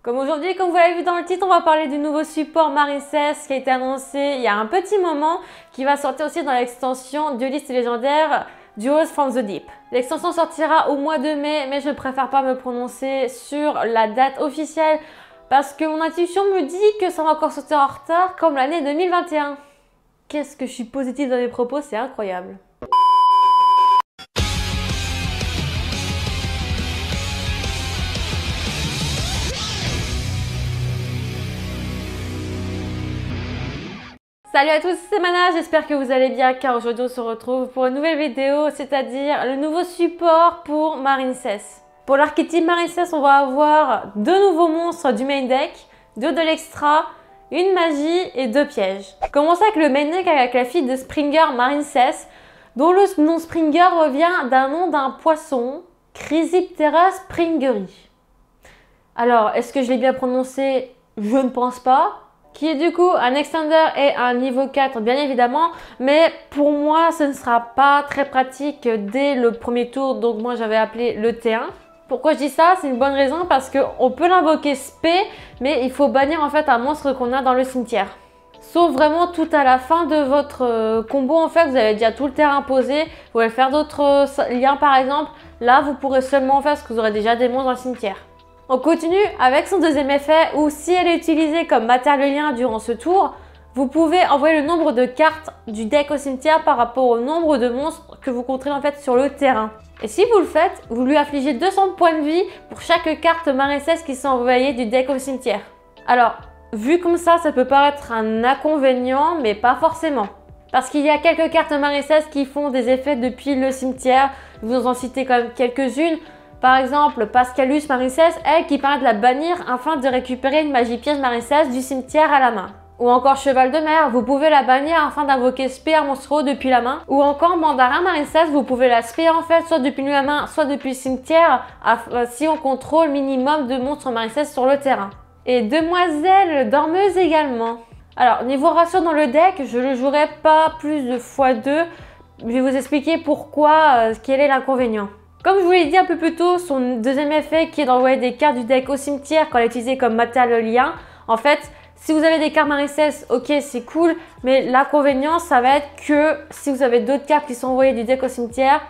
Comme aujourd'hui, comme vous l'avez vu dans le titre, on va parler du nouveau support Marincess qui a été annoncé il y a un petit moment, qui va sortir aussi dans l'extension Duelist légendaire Duels from the Deep. L'extension sortira au mois de mai, mais je préfère pas me prononcer sur la date officielle parce que mon intuition me dit que ça va encore sortir en retard comme l'année 2021. Qu'est-ce que je suis positive dans mes propos, c'est incroyable. Salut à tous, c'est Mana, j'espère que vous allez bien car aujourd'hui on se retrouve pour une nouvelle vidéo, c'est-à-dire le nouveau support pour Marincess. Pour l'archétype Marincess, on va avoir 2 nouveaux monstres du main deck, 2 de l'extra, une magie et 2 pièges. Commençons avec le main deck avec la fille de Springer Marincess, dont le nom Springer revient d'un nom d'un poisson, Chrysiptera springeri. Alors, est-ce que je l'ai bien prononcé? Je ne pense pas. Qui est du coup un extender et un niveau 4 bien évidemment, mais pour moi ce ne sera pas très pratique dès le premier tour, donc moi j'avais appelé le T1. Pourquoi je dis ça? C'est une bonne raison parce qu'on peut l'invoquer spé, mais il faut bannir en fait un monstre qu'on a dans le cimetière. Sauf vraiment tout à la fin de votre combo, en fait vous avez déjà tout le terrain posé, vous pouvez faire d'autres liens par exemple, là vous pourrez seulement faire parce que vous aurez déjà des monstres dans le cimetière. On continue avec son deuxième effet où si elle est utilisée comme matériel lien durant ce tour, vous pouvez envoyer le nombre de cartes du deck au cimetière par rapport au nombre de monstres que vous compterez en fait sur le terrain. Et si vous le faites, vous lui affligez 200 points de vie pour chaque carte Marincess qui sont envoyées du deck au cimetière. Alors, vu comme ça peut paraître un inconvénient, mais pas forcément. Parce qu'il y a quelques cartes Marincess qui font des effets depuis le cimetière, je vous en citer quand même quelques-unes. Par exemple, Pascalus Marincess, elle qui permet de la bannir afin de récupérer une magie piège Marincess du cimetière à la main. Ou encore Cheval de mer, vous pouvez la bannir afin d'invoquer spé un monstre depuis la main. Ou encore Mandarin Marincess, vous pouvez la spé en fait soit depuis la main, soit depuis le cimetière si on contrôle minimum de monstres Marincess sur le terrain. Et Demoiselle Dormeuse également. Alors niveau ratio dans le deck, je ne le jouerai pas plus de x2. Je vais vous expliquer pourquoi, quel est l'inconvénient. Comme je vous l'ai dit un peu plus tôt, son deuxième effet qui est d'envoyer des cartes du deck au cimetière quand elle est utilisée comme matériel lien. En fait, si vous avez des cartes Marincess, ok c'est cool, mais l'inconvénient ça va être que si vous avez d'autres cartes qui sont envoyées du deck au cimetière,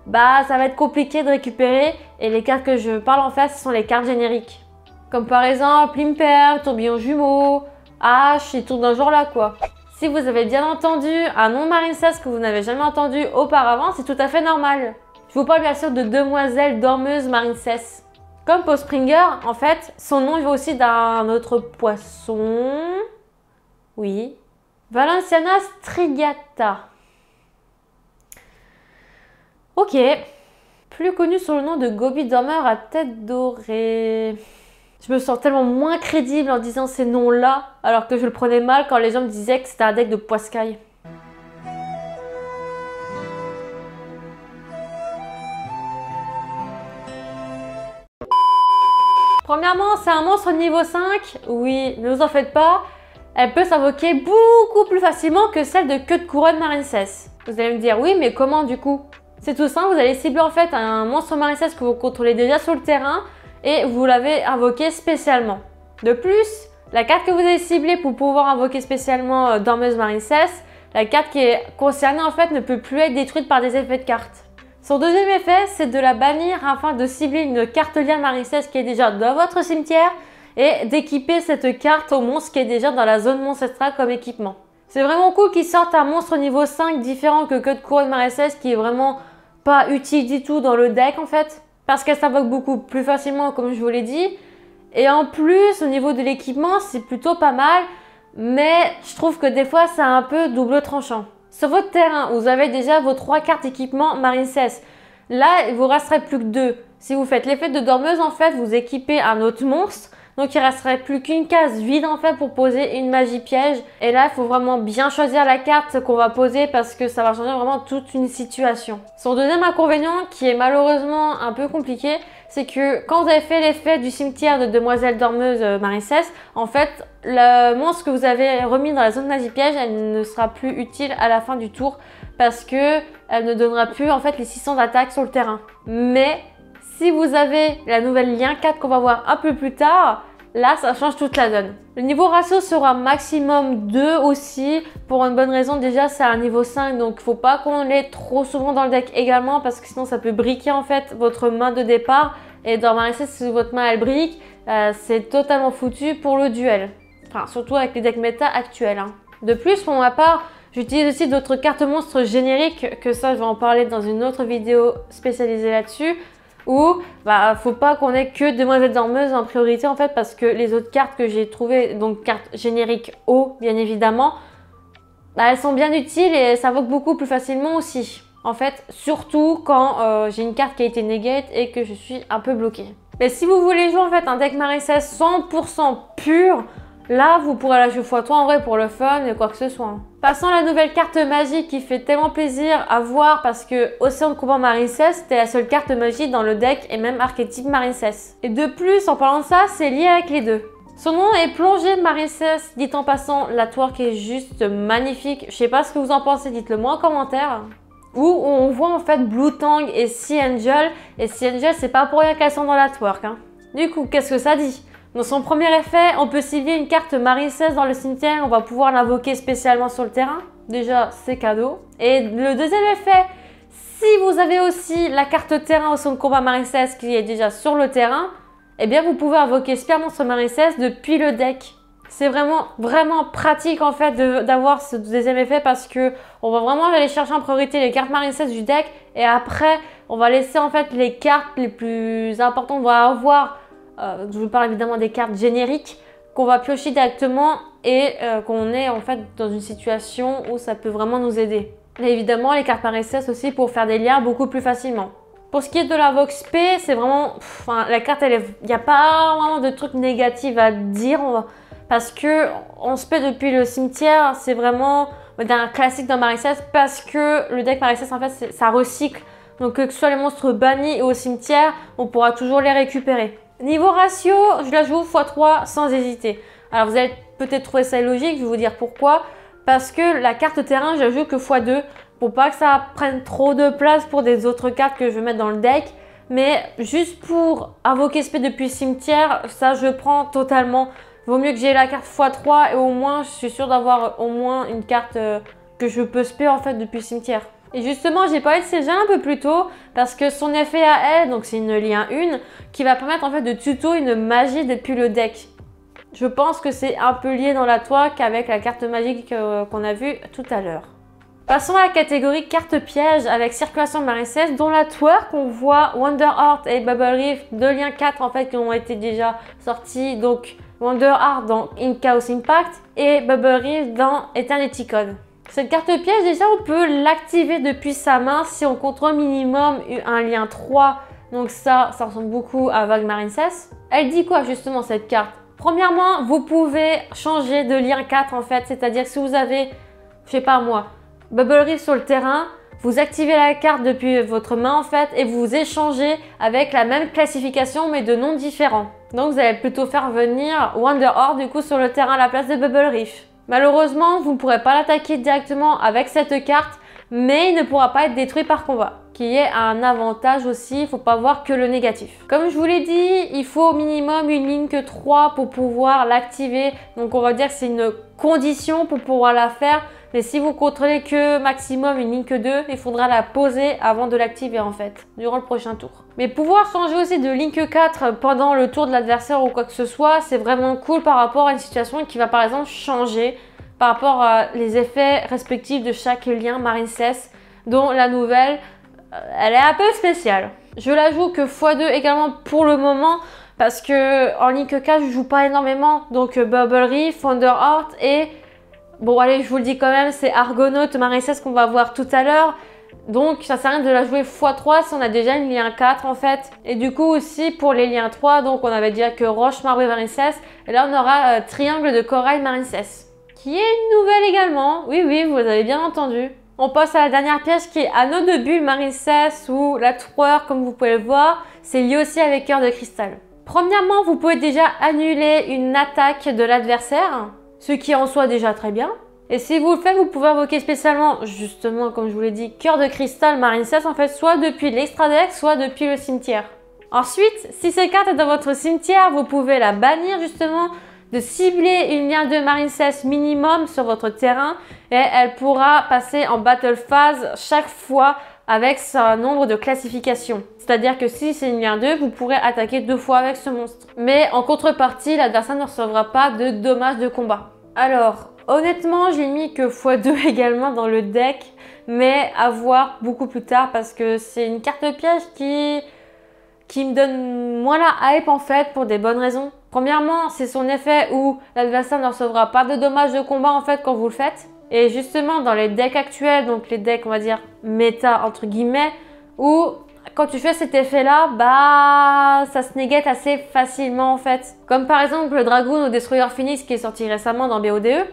bah ça va être compliqué de récupérer et les cartes que je parle en fait ce sont les cartes génériques. Comme par exemple Imper, Tourbillon Jumeau, H et tout dans ce genre là quoi. Si vous avez bien entendu un nom Marincess que vous n'avez jamais entendu auparavant, c'est tout à fait normal. Je vous parle bien sûr de Demoiselle Dormeuse Marincess. Comme pour Springer, en fait, son nom vient aussi d'un autre poisson. Oui. Valenciana strigata. Ok. Plus connu sous le nom de Gobi Dormeur à tête dorée. Je me sens tellement moins crédible en disant ces noms-là, alors que je le prenais mal quand les gens me disaient que c'était un deck de poiscaille. Premièrement, c'est un monstre niveau 5, oui, ne vous en faites pas, elle peut s'invoquer beaucoup plus facilement que celle de Queue de Couronne Marincess. Vous allez me dire, oui, mais comment du coup? C'est tout simple, vous allez cibler en fait un monstre Marincess que vous contrôlez déjà sur le terrain et vous l'avez invoqué spécialement. De plus, la carte que vous avez ciblée pour pouvoir invoquer spécialement Dormeuse Marincess, la carte qui est concernée en fait ne peut plus être détruite par des effets de carte. Son deuxième effet, c'est de la bannir afin de cibler une carte lien Marincess qui est déjà dans votre cimetière et d'équiper cette carte au monstre qui est déjà dans la zone monstre extra comme équipement. C'est vraiment cool qu'ils sortent un monstre niveau 5 différent que Queue de Couronne Marincess qui est vraiment pas utile du tout dans le deck en fait parce qu'elle s'invoque beaucoup plus facilement comme je vous l'ai dit. Et en plus, au niveau de l'équipement, c'est plutôt pas mal, mais je trouve que des fois, c'est un peu double tranchant. Sur votre terrain, vous avez déjà vos 3 cartes équipement Marincess. Là, il vous resterait plus que 2. Si vous faites l'effet de dormeuse, en fait, vous équipez un autre monstre. Donc, il resterait plus qu'une case vide, en fait, pour poser une magie piège. Et là, il faut vraiment bien choisir la carte qu'on va poser parce que ça va changer vraiment toute une situation. Son deuxième inconvénient, qui est malheureusement un peu compliqué, c'est que quand vous avez fait l'effet du cimetière de Demoiselle Dormeuse Marincess, en fait, le monstre que vous avez remis dans la zone magie piège, elle ne sera plus utile à la fin du tour parce que elle ne donnera plus en fait les 600 d'attaque sur le terrain. Mais si vous avez la nouvelle lien 4 qu'on va voir un peu plus tard, Là, ça change toute la donne. Le niveau ratio sera maximum 2 aussi, pour une bonne raison. Déjà, c'est un niveau 5, donc il ne faut pas qu'on l'ait trop souvent dans le deck également, parce que sinon ça peut briquer en fait votre main de départ. Et dans Marin-16, si votre main elle brique, c'est totalement foutu pour le duel. Enfin, surtout avec les decks méta actuels. Hein. De plus, pour ma part, j'utilise aussi d'autres cartes monstres génériques, que ça, je vais en parler dans une autre vidéo spécialisée là-dessus. Où faut pas qu'on ait que Demoiselle Dormeuse en priorité en fait, parce que les autres cartes que j'ai trouvées, donc cartes génériques haut bien évidemment, elles sont bien utiles et ça vogue beaucoup plus facilement aussi. En fait, surtout quand j'ai une carte qui a été negate et que je suis un peu bloquée. Mais si vous voulez jouer en fait un deck Marin-16 100% pur, là, vous pourrez la jouer x3 en vrai pour le fun et quoi que ce soit. Passons à la nouvelle carte magique qui fait tellement plaisir à voir parce que Océan de combat Marin-16, c'était la seule carte magique dans le deck et même archétype Marin-16. Et de plus, en parlant de ça, c'est lié avec les deux. Son nom est Plongée Marin-16, dit en passant, la twerk est juste magnifique. Je sais pas ce que vous en pensez, dites-le moi en commentaire. Où on voit en fait Blue Tang et Sea Angel. Et Sea Angel, c'est pas pour rien qu'elles sont dans la twerk. Hein. Du coup, qu'est-ce que ça dit ? Dans son premier effet, on peut cibler une carte Marin-16 dans le cimetière, on va pouvoir l'invoquer spécialement sur le terrain. Déjà, c'est cadeau. Et le deuxième effet, si vous avez aussi la carte terrain au son de combat Marin-16 qui est déjà sur le terrain, eh bien vous pouvez invoquer Spear Monstre Marin-16 depuis le deck. C'est vraiment pratique en fait d'avoir ce deuxième effet parce que on va vraiment aller chercher en priorité les cartes Marin-16 du deck et après on va laisser en fait les cartes les plus importantes. On va avoir je vous parle évidemment des cartes génériques qu'on va piocher directement et qu'on est en fait dans une situation où ça peut vraiment nous aider. Et évidemment les cartes Marin-16 aussi pour faire des liens beaucoup plus facilement. Pour ce qui est de la Vox P, c'est vraiment... la carte, il n'y a pas vraiment de trucs négatifs à dire. Parce que on se paie depuis le cimetière, c'est vraiment un classique dans Marin-16 parce que le deck Marin-16, en fait, ça recycle. Donc que ce soit les monstres bannis et au cimetière, on pourra toujours les récupérer. Niveau ratio, je la joue x3 sans hésiter. Alors vous allez peut-être trouver ça illogique, je vais vous dire pourquoi. Parce que la carte terrain, je la joue que x2 pour pas que ça prenne trop de place pour des autres cartes que je vais mettre dans le deck. Mais juste pour invoquer SP depuis le cimetière, ça je prends totalement. Vaut mieux que j'ai la carte x3 et au moins je suis sûre d'avoir au moins une carte que je peux spé en fait depuis le cimetière. Et justement, j'ai parlé de Seja un peu plus tôt parce que son effet à elle, donc c'est une lien 1 qui va permettre en fait de tuto une magie depuis le deck. Je pense que c'est un peu lié dans la twerk avec la carte magique qu'on a vue tout à l'heure. Passons à la catégorie carte piège avec Circulation Marin-16 dont la twerk on voit Wonder Heart et Bubble Reef, deux liens 4 en fait qui ont été déjà sortis. Donc Wonder Heart dans In Chaos Impact et Bubble Reef dans Eternity Code. Cette carte piège, déjà, on peut l'activer depuis sa main si on contrôle minimum un lien 3. Donc ça ressemble beaucoup à Vague Marin-16. Elle dit quoi justement cette carte? Premièrement, vous pouvez changer de lien 4 en fait. C'est-à-dire si vous avez, je sais pas moi, Bubble Reef sur le terrain, vous activez la carte depuis votre main en fait et vous échangez avec la même classification mais de noms différents. Donc vous allez plutôt faire venir Wonder Heart du coup sur le terrain à la place de Bubble Reef. Malheureusement, vous ne pourrez pas l'attaquer directement avec cette carte, mais il ne pourra pas être détruit par combat, qui est un avantage aussi, il ne faut pas voir que le négatif. Comme je vous l'ai dit, il faut au minimum une ligne que 3 pour pouvoir l'activer, donc on va dire que c'est une condition pour pouvoir la faire, mais si vous contrôlez que maximum une ligne que 2, il faudra la poser avant de l'activer en fait, durant le prochain tour. Mais pouvoir changer aussi de ligne 4 pendant le tour de l'adversaire ou quoi que ce soit, c'est vraiment cool par rapport à une situation qui va par exemple changer par rapport à les effets respectifs de chaque lien Marin-16, dont la nouvelle, elle est un peu spéciale. Je la joue que x2 également pour le moment, parce que en ligne 4, je joue pas énormément, donc Bubble Reef, Wonder Heart et... Bon allez, je vous le dis quand même, c'est Argonaut Marin-16 qu'on va voir tout à l'heure. Donc ça sert à rien de la jouer x3 si on a déjà une lien 4 en fait. Et du coup aussi pour les liens 3, donc on avait déjà que Roche, Marbre et Marin-16. Et là on aura Triangle de Corail Marin-16. Qui est une nouvelle également. Oui, oui, vous avez bien entendu. On passe à la dernière pièce qui est Anneau de Bulle Marin-16 ou la Tour, comme vous pouvez le voir. C'est lié aussi avec Cœur de Cristal. Premièrement, vous pouvez déjà annuler une attaque de l'adversaire, ce qui est en soi déjà très bien. Et si vous le faites, vous pouvez invoquer spécialement, justement, comme je vous l'ai dit, Cœur de Cristal Marin-16, en fait, soit depuis l'extra deck, soit depuis le cimetière. Ensuite, si cette carte est dans votre cimetière, vous pouvez la bannir justement, de cibler une lien 2 Marincess minimum sur votre terrain et elle pourra passer en battle phase chaque fois avec son nombre de classifications. C'est-à-dire que si c'est une lien 2, vous pourrez attaquer 2 fois avec ce monstre. Mais en contrepartie, l'adversaire ne recevra pas de dommages de combat. Alors, honnêtement, j'ai mis que x2 également dans le deck, mais à voir beaucoup plus tard parce que c'est une carte piège qui me donne moins la hype en fait pour des bonnes raisons. Premièrement, c'est son effet où l'adversaire ne recevra pas de dommages de combat en fait quand vous le faites. Et justement dans les decks actuels, donc les decks on va dire méta entre guillemets, où quand tu fais cet effet là, bah ça se négate assez facilement en fait. Comme par exemple le Dragoon ou Destroyer Phoenix qui est sorti récemment dans BODE.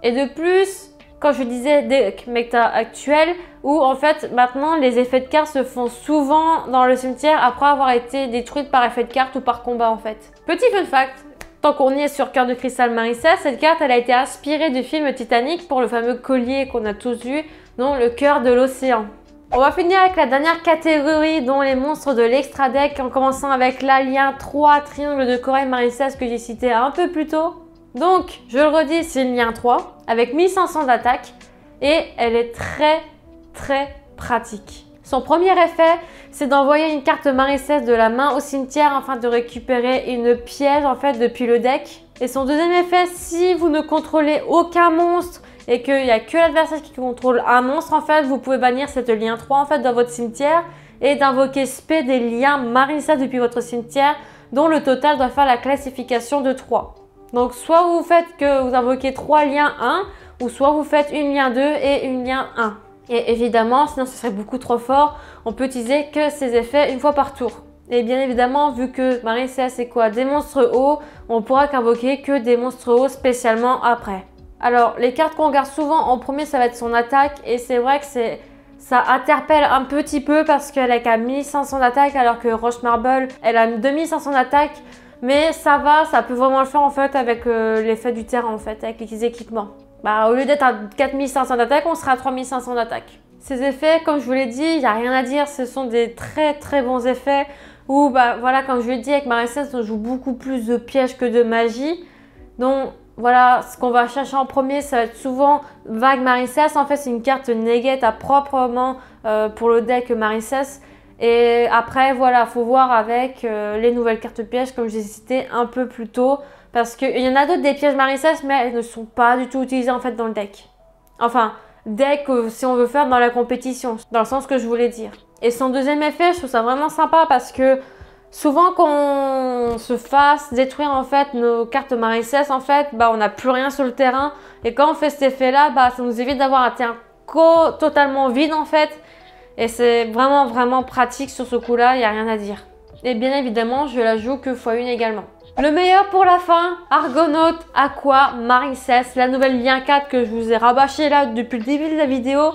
Et de plus, quand je disais deck méta actuel, où en fait maintenant les effets de cartes se font souvent dans le cimetière après avoir été détruites par effet de carte ou par combat en fait. Petit fun fact, tant qu'on y est sur Cœur de Cristal Marincess, cette carte elle a été inspirée du film Titanic pour le fameux collier qu'on a tous vu, dont le cœur de l'océan. On va finir avec la dernière catégorie dont les monstres de l'extra deck en commençant avec l'Alien 3 Triangle de Corail Marincess que j'ai cité un peu plus tôt. Donc, je le redis, c'est une lien 3 avec 1500 d'attaque et elle est très pratique. Son premier effet, c'est d'envoyer une carte Marincess de la main au cimetière afin de récupérer une piège en fait depuis le deck. Et son deuxième effet, si vous ne contrôlez aucun monstre et qu'il n'y a que l'adversaire qui contrôle un monstre en fait, vous pouvez bannir cette lien 3 en fait dans votre cimetière et d'invoquer spé des liens Marincess depuis votre cimetière dont le total doit faire la classification de 3. Donc soit vous faites que vous invoquez 3 liens 1 ou soit vous faites une lien 2 et une lien 1. Et évidemment, sinon ce serait beaucoup trop fort, on peut utiliser que ces effets une fois par tour. Et bien évidemment, vu que Marincess c'est quoi? Des monstres hauts, on pourra qu'invoquer que des monstres hauts spécialement après. Alors, les cartes qu'on regarde souvent en premier, ça va être son attaque. Et c'est vrai que ça interpelle un petit peu parce qu'elle a qu'à 1500 d'attaque alors que Roche Marble, elle a 2500 d'attaque. Mais ça va, ça peut vraiment le faire en fait avec l'effet du terrain en fait, avec les équipements. Bah, au lieu d'être à 4500 d'attaque, on sera à 3500 d'attaque. Ces effets, comme je vous l'ai dit, il n'y a rien à dire, ce sont des très bons effets où, bah voilà, comme je vous l'ai dit, avec Marincess, on joue beaucoup plus de pièges que de magie. Donc voilà, ce qu'on va chercher en premier, ça va être souvent Vague Marincess. En fait, c'est une carte negate à proprement pour le deck Marincess. Et après, voilà, faut voir avec les nouvelles cartes pièges, comme j'ai cité un peu plus tôt. Parce qu'il y en a d'autres des pièges Marincess, mais elles ne sont pas du tout utilisées en fait dans le deck. Enfin, deck si on veut faire dans la compétition, dans le sens que je voulais dire. Et son deuxième effet, je trouve ça vraiment sympa parce que souvent qu'on se fasse détruire en fait nos cartes Marincess, en fait, bah on n'a plus rien sur le terrain. Et quand on fait cet effet là, bah ça nous évite d'avoir un terrain totalement vide en fait. Et c'est vraiment pratique sur ce coup là, il n'y a rien à dire. Et bien évidemment, je la joue que x1 également. Le meilleur pour la fin, Argonaut, Aqua, Marincess, la nouvelle lien 4 que je vous ai rabâché là depuis le début de la vidéo.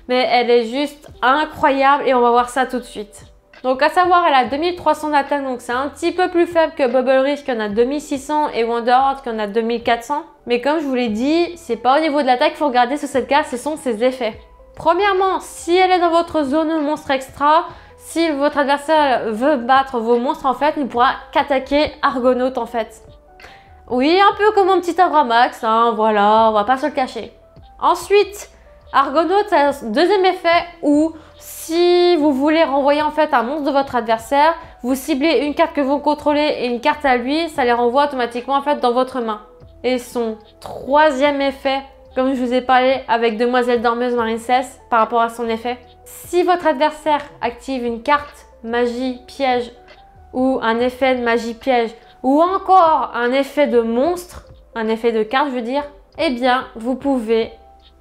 Mais elle est juste incroyable et on va voir ça tout de suite. Donc à savoir, elle a 2300 d'attaque, donc c'est un petit peu plus faible que Bubble Rift qui en a 2600 et Wonderheart qui en a 2400. Mais comme je vous l'ai dit, c'est pas au niveau de l'attaque qu'il faut regarder sur cette carte, ce sont ses effets. Premièrement, si elle est dans votre zone monstre extra, si votre adversaire veut battre vos monstres, en fait, il ne pourra qu'attaquer Argonaut, en fait. Oui, un peu comme un petit Abramax, hein, voilà, on va pas se le cacher. Ensuite, Argonaut a un deuxième effet où, si vous voulez renvoyer en fait un monstre de votre adversaire, vous ciblez une carte que vous contrôlez et une carte à lui, ça les renvoie automatiquement en fait dans votre main. Et son troisième effet, comme je vous ai parlé avec Demoiselle Dormeuse Marincess par rapport à son effet. Si votre adversaire active une carte magie piège ou un effet de magie piège ou encore un effet de monstre, un effet de carte je veux dire, eh bien vous pouvez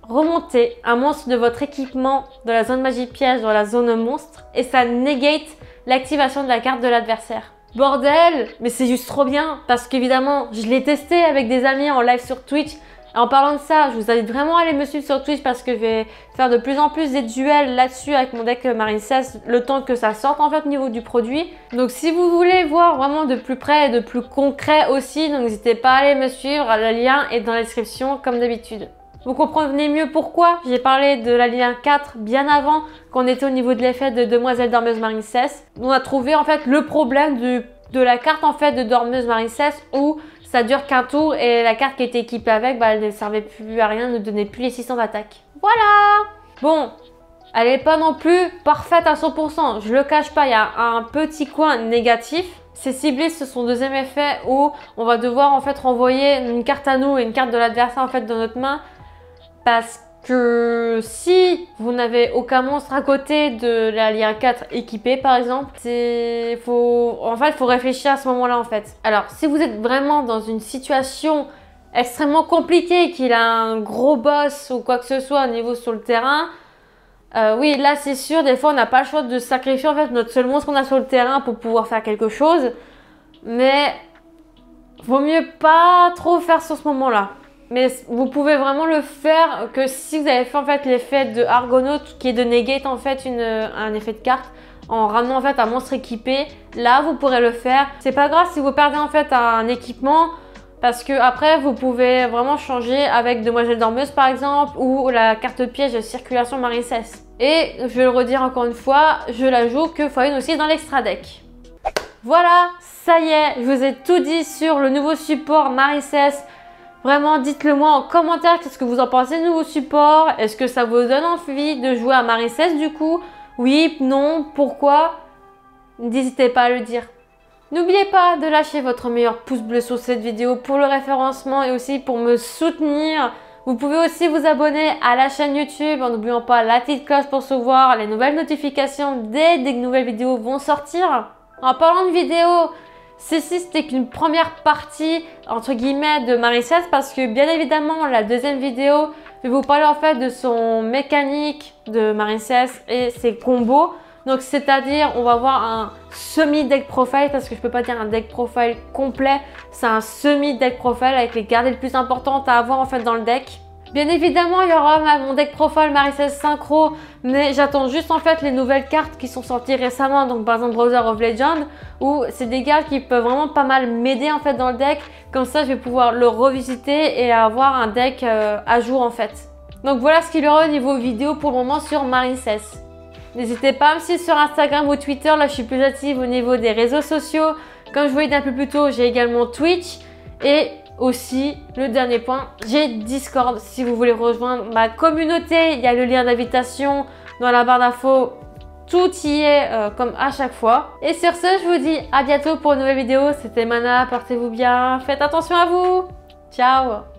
remonter un monstre de votre équipement de la zone magie piège dans la zone monstre et ça negate l'activation de la carte de l'adversaire. Bordel, mais c'est juste trop bien parce qu'évidemment je l'ai testé avec des amis en live sur Twitch. En parlant de ça, je vous invite vraiment à aller me suivre sur Twitch parce que je vais faire de plus en plus des duels là-dessus avec mon deck Marincess le temps que ça sorte en fait au niveau du produit. Donc si vous voulez voir vraiment de plus près et de plus concret aussi, donc n'hésitez pas à aller me suivre, le lien est dans la description comme d'habitude. Vous comprenez mieux pourquoi j'ai parlé de la ligne 4 bien avant qu'on était au niveau de l'effet de Demoiselle Dormeuse Marincess. On a trouvé en fait le problème de la carte en fait de Dormeuse Marincess où ça dure qu'un tour et la carte qui était équipée avec, bah, elle ne servait plus à rien, ne donnait plus les 600 d'attaque. Voilà! Bon, elle n'est pas non plus parfaite à 100%. Je le cache pas, il y a un petit coin négatif. C'est ciblé sur son deuxième effet où on va devoir en fait renvoyer une carte à nous et une carte de l'adversaire en fait dans notre main. Parce que si vous n'avez aucun monstre à côté de la ligne 4 équipée par exemple, faut réfléchir à ce moment-là en fait. Alors si vous êtes vraiment dans une situation extrêmement compliquée, qu'il a un gros boss ou quoi que ce soit au niveau sur le terrain, oui là c'est sûr, des fois on n'a pas le choix de sacrifier en fait notre seul monstre qu'on a sur le terrain pour pouvoir faire quelque chose. Mais vaut mieux pas trop faire sur ce moment-là. Mais vous pouvez vraiment le faire que si vous avez fait en fait l'effet de Argonaut qui est de negate en fait un effet de carte en ramenant en fait un monstre équipé. Là vous pourrez le faire. C'est pas grave si vous perdez en fait un équipement parce que après vous pouvez vraiment changer avec Demoiselle Dormeuse par exemple ou la carte piège de Circulation Marincess. Et je vais le redire encore une fois, je la joue que x1 aussi dans l'extra deck. Voilà, ça y est, je vous ai tout dit sur le nouveau support Marincess. Vraiment, dites-le moi en commentaire, qu'est-ce que vous en pensez de nouveau support? Est-ce que ça vous donne envie de jouer à Marincess du coup? Oui, non, pourquoi? N'hésitez pas à le dire. N'oubliez pas de lâcher votre meilleur pouce bleu sur cette vidéo pour le référencement et aussi pour me soutenir. Vous pouvez aussi vous abonner à la chaîne YouTube en n'oubliant pas la petite cloche pour recevoir les nouvelles notifications dès que de nouvelles vidéos vont sortir. En parlant de vidéos, ceci c'était qu'une première partie entre guillemets de Marincess parce que bien évidemment la deuxième vidéo je vais vous parler en fait de son mécanique de Marincess et ses combos. Donc c'est-à-dire on va voir un semi-deck profile parce que je peux pas dire un deck profile complet, c'est un semi-deck profile avec les cartes les plus importantes à avoir en fait dans le deck. Bien évidemment, il y aura mon deck profile Marincess Synchro, mais j'attends juste en fait les nouvelles cartes qui sont sorties récemment, donc par exemple Browser of Legend, où c'est des cartes qui peuvent vraiment pas mal m'aider en fait dans le deck. Comme ça, je vais pouvoir le revisiter et avoir un deck à jour en fait. Donc voilà ce qu'il y aura au niveau vidéo pour le moment sur Marincess. N'hésitez pas à me suivre sur Instagram ou Twitter, là je suis plus active au niveau des réseaux sociaux. Comme je vous l'ai dit un peu plus tôt, j'ai également Twitch et aussi, le dernier point, j'ai Discord. Si vous voulez rejoindre ma communauté, il y a le lien d'invitation dans la barre d'infos. Tout y est comme à chaque fois. Et sur ce, je vous dis à bientôt pour une nouvelle vidéo. C'était Mana, portez-vous bien, faites attention à vous. Ciao!